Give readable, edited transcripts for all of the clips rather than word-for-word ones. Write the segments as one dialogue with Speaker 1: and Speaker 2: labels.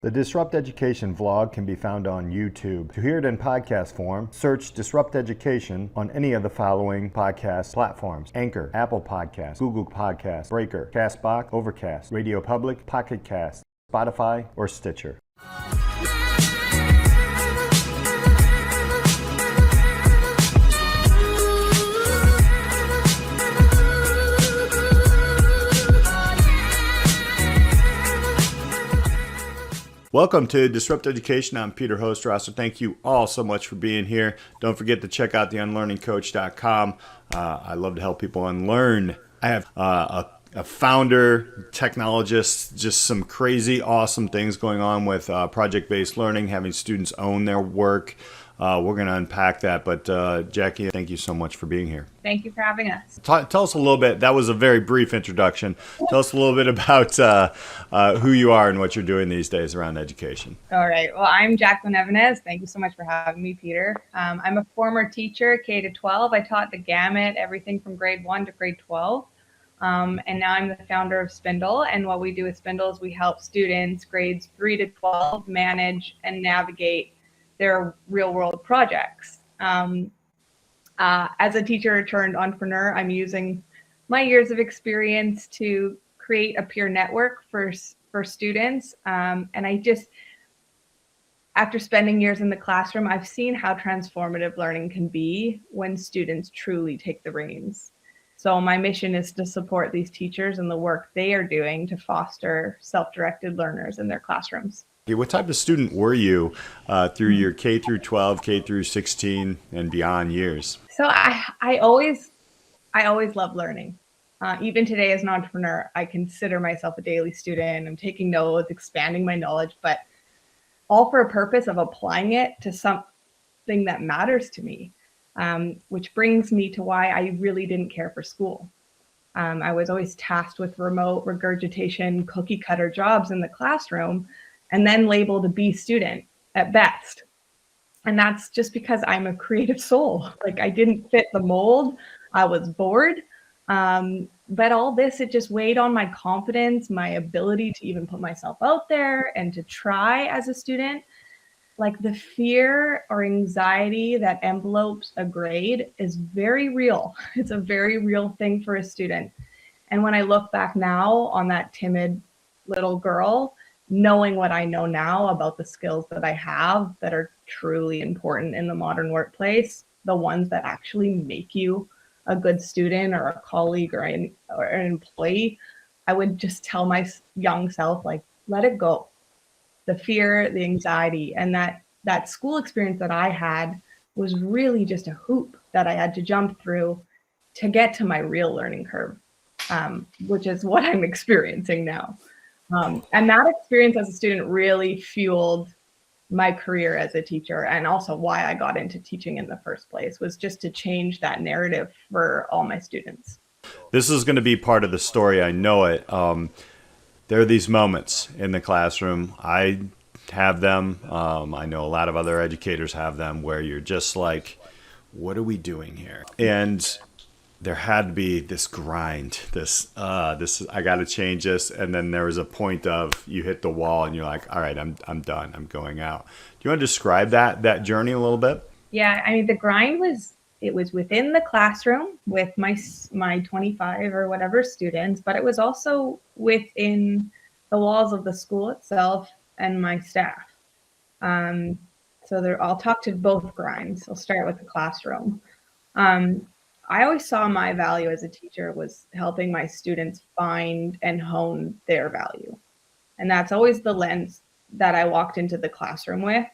Speaker 1: The Disrupt Education vlog can be found on YouTube. To hear it in podcast form, search Disrupt Education on any of the following podcast platforms: Anchor, Apple Podcasts, Google Podcasts, Breaker, Castbox, Overcast, Radio Public, Pocket Cast, Spotify, or Stitcher. Welcome to Disrupt Education. I'm Peter Hostrasser. Thank you all so much for being here. Don't forget to check out theunlearningcoach.com. I love to help people unlearn. I have a founder, technologist, just some crazy, awesome things going on with project-based learning, having students own their work. We're going to unpack that. But Jackie, thank you so much for being here.
Speaker 2: Thank you for having us.
Speaker 1: Tell us a little bit. That was a very brief introduction. Tell us a little bit about who you are and what you're doing these days around education.
Speaker 2: All right. Well, I'm Jacqueline Evanecz. Thank you so much for having me, Peter. I'm a former teacher, K-12. I taught the gamut, everything from grade 1 to grade 12. And now I'm the founder of Spindle. And what we do with Spindle is we help students grades 3 to 12 manage and navigate their real-world projects. As a teacher turned entrepreneur, I'm using my years of experience to create a peer network for students. And after spending years in the classroom, I've seen how transformative learning can be when students truly take the reins. So my mission is to support these teachers and the work they are doing to foster self-directed learners in their classrooms.
Speaker 1: What type of student were you through your K through 12, K through 16, and beyond years?
Speaker 2: So I always love learning. Even today as an entrepreneur, I consider myself a daily student. I'm taking notes, expanding my knowledge, but all for a purpose of applying it to something that matters to me, which brings me to why I really didn't care for school. I was always tasked with remote regurgitation, cookie cutter jobs in the classroom, and then labeled a B student at best. And that's just because I'm a creative soul. Like, I didn't fit the mold. I was bored. But all this, it just weighed on my confidence, my ability to even put myself out there and to try as a student. Like, the fear or anxiety that envelopes a grade is very real. It's a very real thing for a student. And when I look back now on that timid little girl, knowing what I know now about the skills that I have that are truly important in the modern workplace, the ones that actually make you a good student or a colleague or an employee, I would just tell my young self, like, let it go. The fear, the anxiety, and that school experience that I had was really just a hoop that I had to jump through to get to my real learning curve, which is what I'm experiencing now. And that experience as a student really fueled my career as a teacher, and also why I got into teaching in the first place, was just to change that narrative for all my students.
Speaker 1: This is going to be part of the story. I know it. There are these moments in the classroom. I have them. I know a lot of other educators have them, where you're just like, what are we doing here? And there had to be this grind, this I got to change this. And then there was a point of you hit the wall and you're like, all right, I'm done. I'm going out. Do you want to describe that journey a little bit?
Speaker 2: Yeah, I mean, the grind was within the classroom with my 25 or whatever students, but it was also within the walls of the school itself and my staff. So I'll talk to both grinds. I'll start with the classroom. I always saw my value as a teacher was helping my students find and hone their value. And that's always the lens that I walked into the classroom with.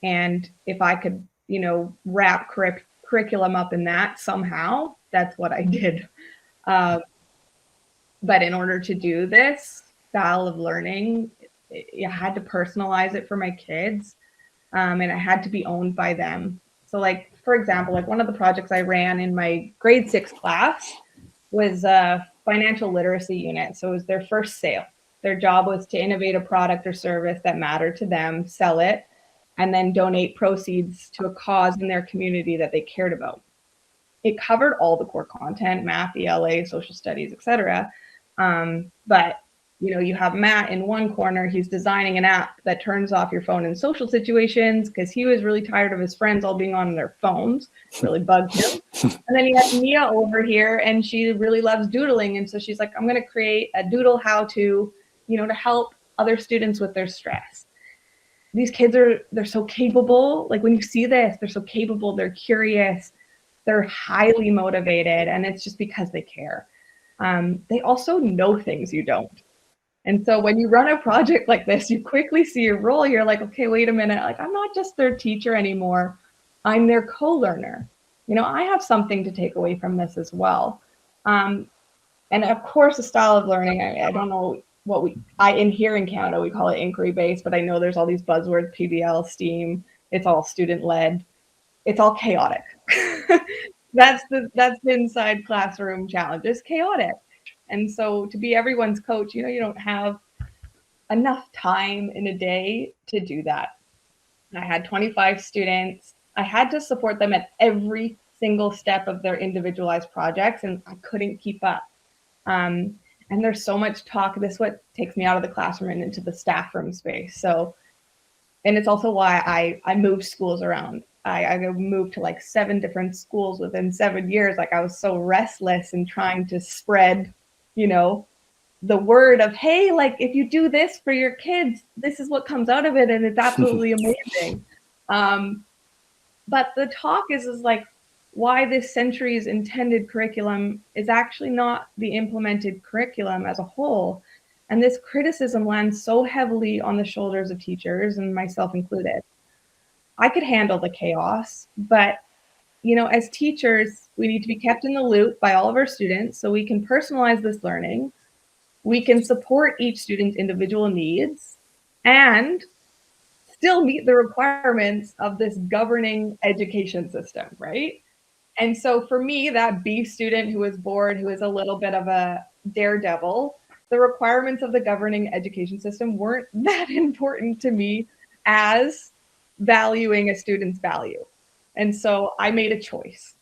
Speaker 2: And if I could, wrap curriculum up in that somehow, that's what I did. But in order to do this style of learning, I had to personalize it for my kids, and it had to be owned by them. So, like, for example, like one of the projects I ran in my grade 6 class was a financial literacy unit. So it was their first sale. Their job was to innovate a product or service that mattered to them, sell it, and then donate proceeds to a cause in their community that they cared about. It covered all the core content: math, ELA, social studies, etc. But You have Matt in one corner, he's designing an app that turns off your phone in social situations because he was really tired of his friends all being on their phones, really bugged him. And then you have Mia over here, and she really loves doodling. And so she's like, I'm going to create a doodle how to, to help other students with their stress. These kids they're so capable. Like when you see this, they're so capable, they're curious, they're highly motivated, and it's just because they care. They also know things you don't. And so when you run a project like this, you quickly see your role. You're like, okay, wait a minute. Like, I'm not just their teacher anymore. I'm their co-learner. I have something to take away from this as well. And of course, the style of learning, I don't know what in here in Canada, we call it inquiry-based, but I know there's all these buzzwords, PBL, STEAM, it's all student-led. It's all chaotic. That's the inside classroom challenge. It's chaotic. And so to be everyone's coach, you don't have enough time in a day to do that. I had 25 students. I had to support them at every single step of their individualized projects, and I couldn't keep up. And there's so much talk. This is what takes me out of the classroom and into the staff room space. So, and it's also why I moved schools around. I moved to like 7 different schools within 7 years. Like I was so restless and trying to spread the word of, hey, like if you do this for your kids, this is what comes out of it, and it's absolutely amazing. But the talk is like why this century's intended curriculum is actually not the implemented curriculum as a whole. And this criticism lands so heavily on the shoulders of teachers, and myself included. I could handle the chaos, but as teachers, we need to be kept in the loop by all of our students so we can personalize this learning. We can support each student's individual needs and still meet the requirements of this governing education system, right? And so for me, that B student who is bored, who is a little bit of a daredevil, the requirements of the governing education system weren't that important to me as valuing a student's value. And so I made a choice,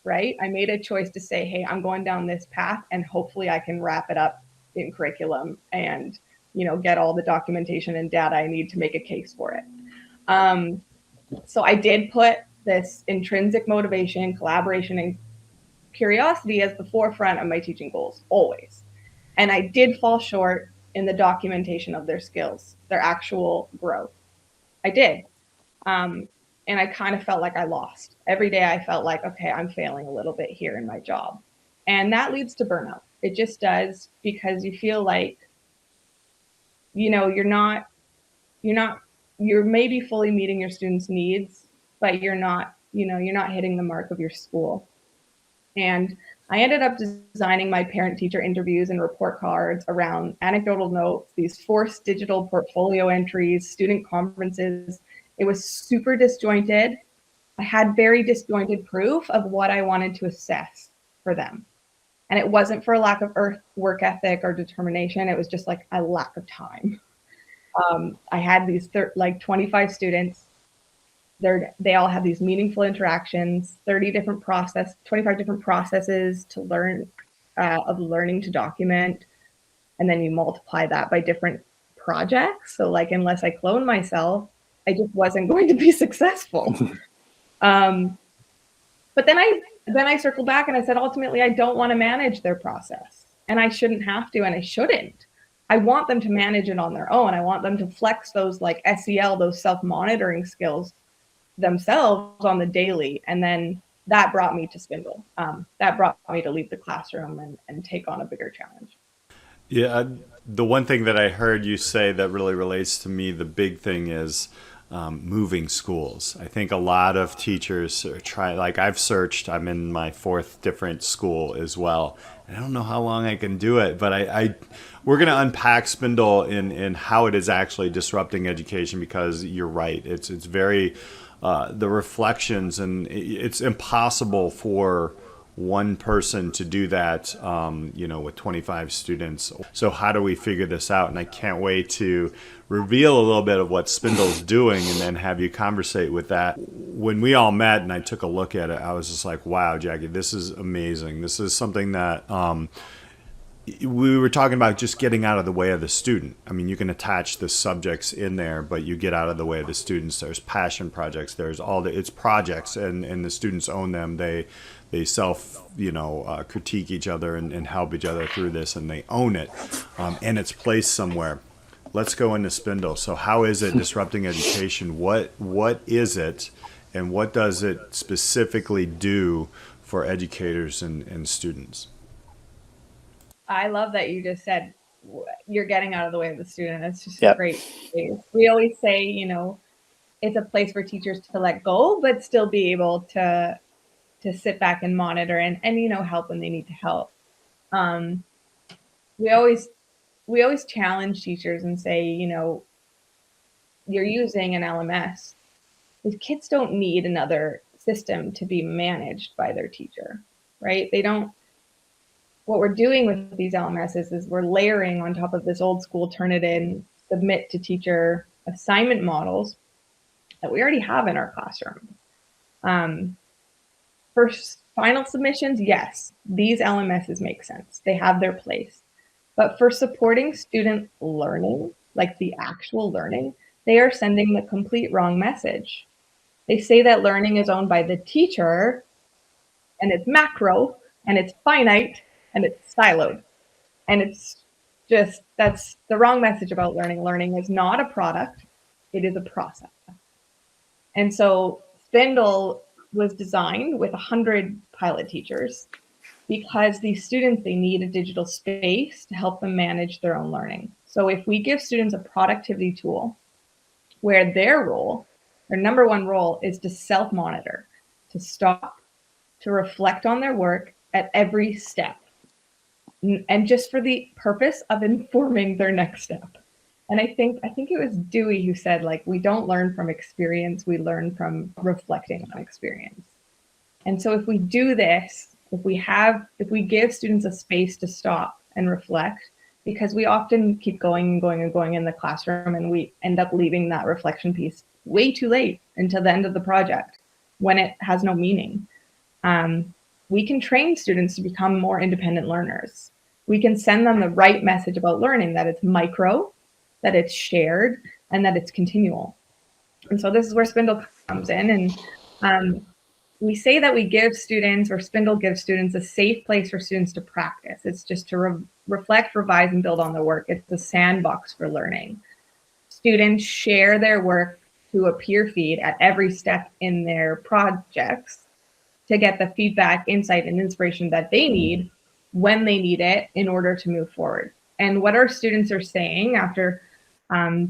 Speaker 2: right? I made a choice to say, hey, I'm going down this path, and hopefully I can wrap it up in curriculum and, get all the documentation and data I need to make a case for it. So I did put this intrinsic motivation, collaboration, and curiosity as the forefront of my teaching goals, always. And I did fall short in the documentation of their skills, their actual growth. I did. And I kind of felt like I lost. Every day I felt like, okay, I'm failing a little bit here in my job. And that leads to burnout. It just does, because you feel like, you're maybe fully meeting your students' needs, but you're not hitting the mark of your school. And I ended up designing my parent-teacher interviews and report cards around anecdotal notes, these forced digital portfolio entries, student conferences. It was super disjointed. I had very disjointed proof of what I wanted to assess for them. And it wasn't for a lack of work ethic or determination. It was just like a lack of time. I had these 25 students. They all have these meaningful interactions, 25 different processes to learn, of learning to document. And then you multiply that by different projects. So like, unless I clone myself, I just wasn't going to be successful. But then I circled back and I said, ultimately, I don't want to manage their process, and I shouldn't have to, and I shouldn't. I want them to manage it on their own. I want them to flex those like SEL, those self-monitoring skills themselves on the daily. And then that brought me to Spindle. That brought me to leave the classroom and take on a bigger challenge.
Speaker 1: Yeah, the one thing that I heard you say that really relates to me, the big thing is moving schools. I think a lot of teachers like I've searched, I'm in my 4th different school as well. And I don't know how long I can do it, but we're going to unpack Spindle in how it is actually disrupting education, because you're right. It's very, the reflections, and it's impossible for one person to do that, with 25 students. So how do we figure this out? And I can't wait to reveal a little bit of what Spindle's doing and then have you conversate with that. When we all met and I took a look at it, I was just like, wow, Jackie, this is amazing. This is something that, we were talking about just getting out of the way of the student. I mean, you can attach the subjects in there, but you get out of the way of the students. There's passion projects. There's it's projects, and the students own them. They self critique each other and help each other through this, and they own it, and it's placed somewhere. Let's go into Spindle. So how is it disrupting education? What is it, and what does it specifically do for educators and students?
Speaker 2: I love that you just said you're getting out of the way of the student. It's just a
Speaker 3: Yep.
Speaker 2: great phrase. We always say, it's a place for teachers to let go, but still be able to sit back and monitor and help when they need to help. We always challenge teachers and say, you're using an LMS. These kids don't need another system to be managed by their teacher, right? They don't. What we're doing with these LMSs is we're layering on top of this old school Turnitin, submit to teacher assignment models that we already have in our classroom. For final submissions, yes, these LMSs make sense. They have their place. But for supporting student learning, like the actual learning, they are sending the complete wrong message. They say that learning is owned by the teacher, and it's macro, and it's finite, and it's siloed. And it's just, that's the wrong message about learning. Learning is not a product, it is a process. And so Spindle was designed with 100 pilot teachers because these students, they need a digital space to help them manage their own learning. So if we give students a productivity tool where their number one role is to self-monitor, to stop, to reflect on their work at every step, and just for the purpose of informing their next step. And I think it was Dewey who said, like, we don't learn from experience, we learn from reflecting on experience. And so if we do this, if we give students a space to stop and reflect, because we often keep going and going and going in the classroom, and we end up leaving that reflection piece way too late until the end of the project when it has no meaning. We can train students to become more independent learners. We can send them the right message about learning, that it's micro, that it's shared, and that it's continual. And so this is where Spindle comes in. And we say that we give students, or Spindle gives students, a safe place for students to practice. It's just to reflect, revise, and build on their work. It's a sandbox for learning. Students share their work to a peer feed at every step in their projects to get the feedback, insight, and inspiration that they need when they need it in order to move forward. And what our students are saying after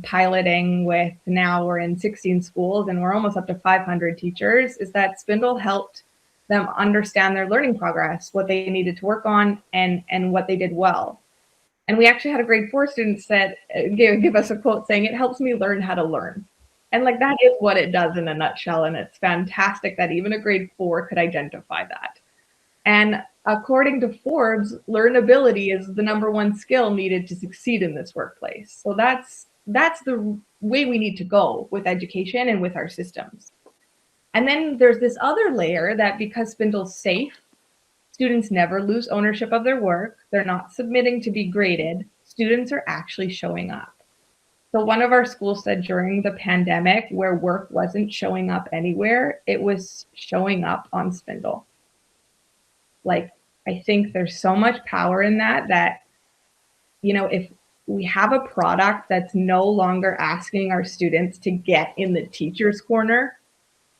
Speaker 2: piloting with, now we're in 16 schools and we're almost up to 500 teachers, is that Spindle helped them understand their learning progress, what they needed to work on, and what they did well. And we actually had a grade 4 student give us a quote saying, "It helps me learn how to learn." And like, that is what it does in a nutshell. And it's fantastic that even a grade 4 could identify that. And according to Forbes, learnability is the number one skill needed to succeed in this workplace. So that's the way we need to go with education and with our systems. And then there's this other layer that, because Spindle's safe, students never lose ownership of their work. They're not submitting to be graded. Students are actually showing up. So one of our schools said during the pandemic, where work wasn't showing up anywhere, it was showing up on Spindle. Like, I think there's so much power in that, if we have a product that's no longer asking our students to get in the teacher's corner,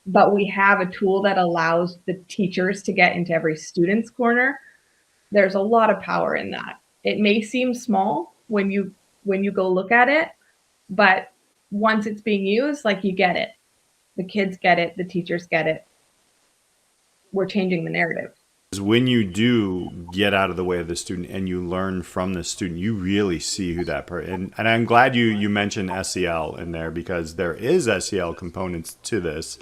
Speaker 2: but we have a tool that allows the teachers to get into every student's corner, there's a lot of power in that. It may seem small when you go look at it, but once it's being used, like, you get it. The kids get it, the teachers get it. We're changing the narrative.
Speaker 1: When you do get out of the way of the student and you learn from the student, you really see who that person. And I'm glad you mentioned SEL in there, because there is SEL components to this.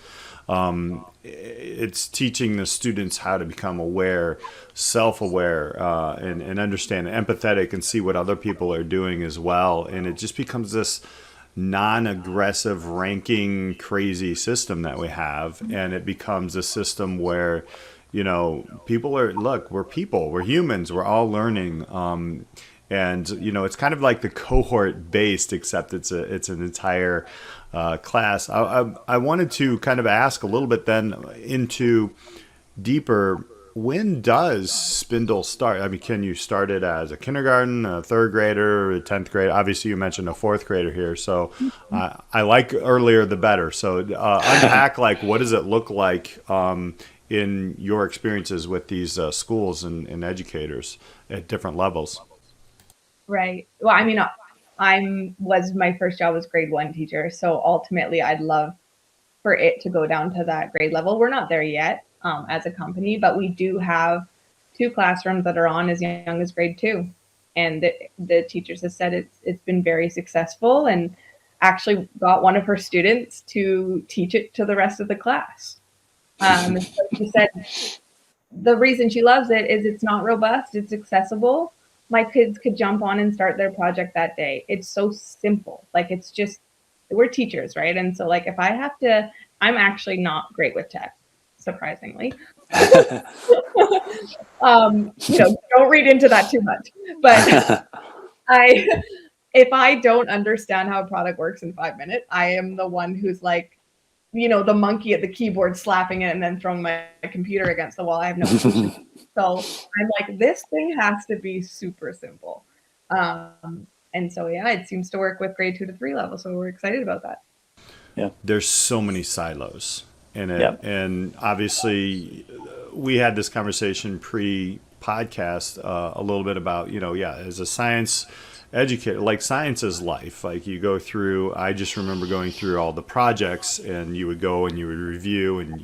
Speaker 1: It's teaching the students how to become aware, self-aware, and understand, empathetic, and see what other people are doing as well. And it just becomes this non-aggressive ranking crazy system that we have, and it becomes a system where people we're people, we're humans, we're all learning. And it's kind of like the cohort based, except it's an entire class. I wanted to kind of ask a little bit then into deeper. When does Spindle start? I mean, can you start it as a kindergarten, a third grader, a 10th grade? Obviously, you mentioned a fourth grader here. So I like earlier the better. So unpack, like, what does it look like in your experiences with these schools and educators at different levels?
Speaker 2: Right. Well, I mean, my first job was grade 1 teacher. So ultimately, I'd love for it to go down to that grade level. We're not there yet as a company, but we do have 2 classrooms that are on as young as grade 2. And the teachers have said it's been very successful, and actually got one of her students to teach it to the rest of the class. So she said the reason she loves it is it's not robust, it's accessible. My kids could jump on and start their project that day. It's so simple. Like, it's just, we're teachers, right? And so, like, if I have to, I'm actually not great with tech, surprisingly. Don't read into that too much. But if I don't understand how a product works in 5 minutes, I am the one who's like, the monkey at the keyboard slapping it and then throwing my computer against the wall. I have no clue. So I'm like, this thing has to be super simple. And so, yeah, it seems to work with grade 2 to 3 level. So we're excited about that.
Speaker 3: Yeah.
Speaker 1: There's so many silos in it.
Speaker 3: Yep.
Speaker 1: And obviously, we had this conversation pre-podcast a little bit about, as a science educator, like, science is life. Like, you go through, I just remember going through all the projects, and you would go and you would review, and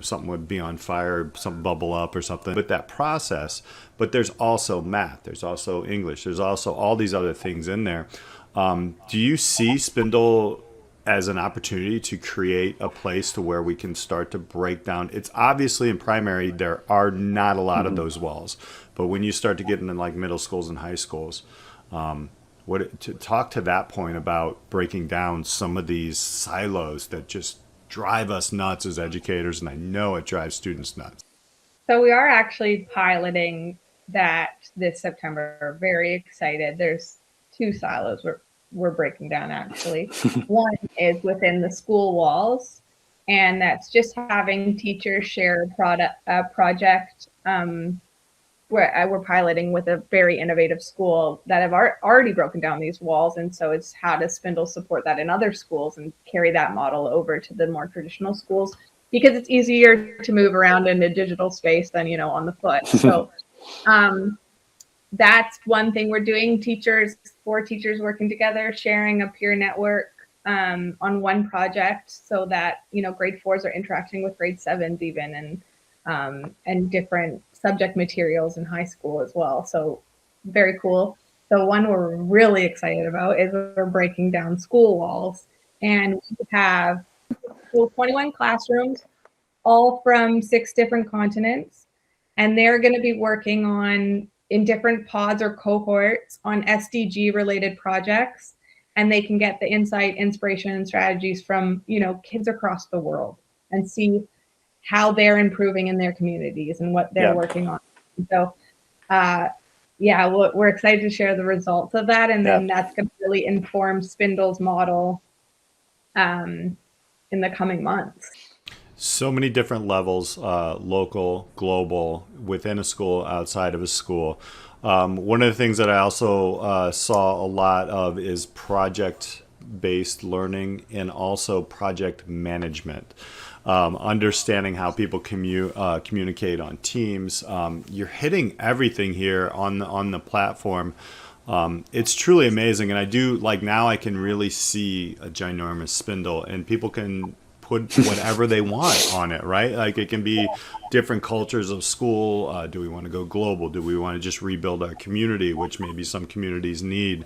Speaker 1: something would be on fire, something bubble up or something with that process. But there's also math, there's also English, there's also all these other things in there. Do you see Spindle as an opportunity to create a place to where we can start to break down? It's obviously in primary, there are not a lot of those walls. But when you start to get into like middle schools and high schools, to talk to that point about breaking down some of these silos that just drive us nuts as educators, and I know it drives students nuts.
Speaker 2: So we are actually piloting that this September. Very excited. There's 2 silos we're breaking down, actually. One is within the school walls, and that's just having teachers share a project where we're piloting with a very innovative school that have already broken down these walls. And so it's how does Spindle support that in other schools and carry that model over to the more traditional schools, because it's easier to move around in a digital space than, on the foot. So that's one thing we're doing. 4 teachers working together, sharing a peer network on one project, so that, grade 4s are interacting with grade 7s even, and different subject materials in high school as well. So very cool. The one we're really excited about is we're breaking down school walls, and we have 21 classrooms, all from 6 different continents, and they're going to be working on, in different pods or cohorts, on SDG related projects, and they can get the insight, inspiration, and strategies from, kids across the world, and see how they're improving in their communities and what they're working on. So, we're excited to share the results of that, and then that's going to really inform Spindle's model in the coming months.
Speaker 1: So many different levels, local, global, within a school, outside of a school. One of the things that I also saw a lot of is project-based learning, and also project management. Understanding how people communicate on teams. You're hitting everything here on the platform. It's truly amazing, and I do, like, now I can really see a ginormous Spindle, and people can put whatever they want on it, right? Like, it can be different cultures of school. Do we want to go global? Do we want to just rebuild our community, which maybe some communities need?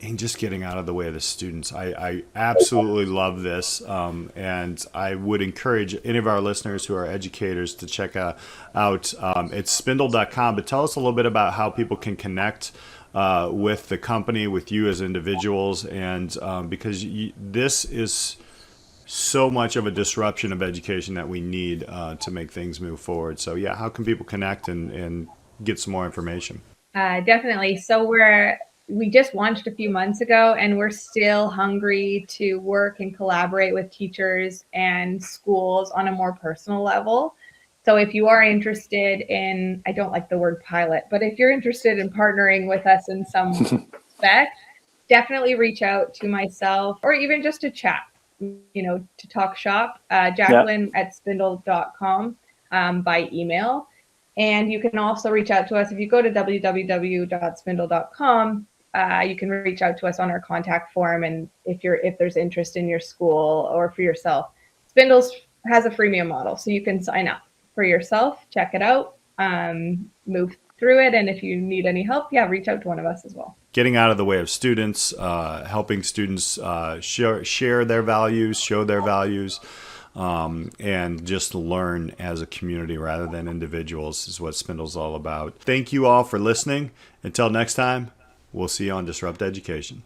Speaker 1: And just getting out of the way of the students. I absolutely love this. And I would encourage any of our listeners who are educators to check out. It's spindle.com, but tell us a little bit about how people can connect with the company, with you as individuals. And because this is so much of a disruption of education that we need to make things move forward. So yeah, how can people connect and get some more information?
Speaker 2: Definitely. So we just launched a few months ago, and we're still hungry to work and collaborate with teachers and schools on a more personal level. So if you are interested in, I don't like the word pilot, but if you're interested in partnering with us in some respect, definitely reach out to myself or even just to chat, to talk shop, Jacqueline at spindle.com by email. And you can also reach out to us if you go to www.spindle.com. You can reach out to us on our contact form, and if there's interest in your school or for yourself, Spindles has a freemium model, so you can sign up for yourself, check it out, move through it, and if you need any help, reach out to one of us as well.
Speaker 1: Getting out of the way of students, helping students share their values, show their values, and just learn as a community rather than individuals is what Spindle's all about. Thank you all for listening. Until next time, we'll see you on Disrupt Education.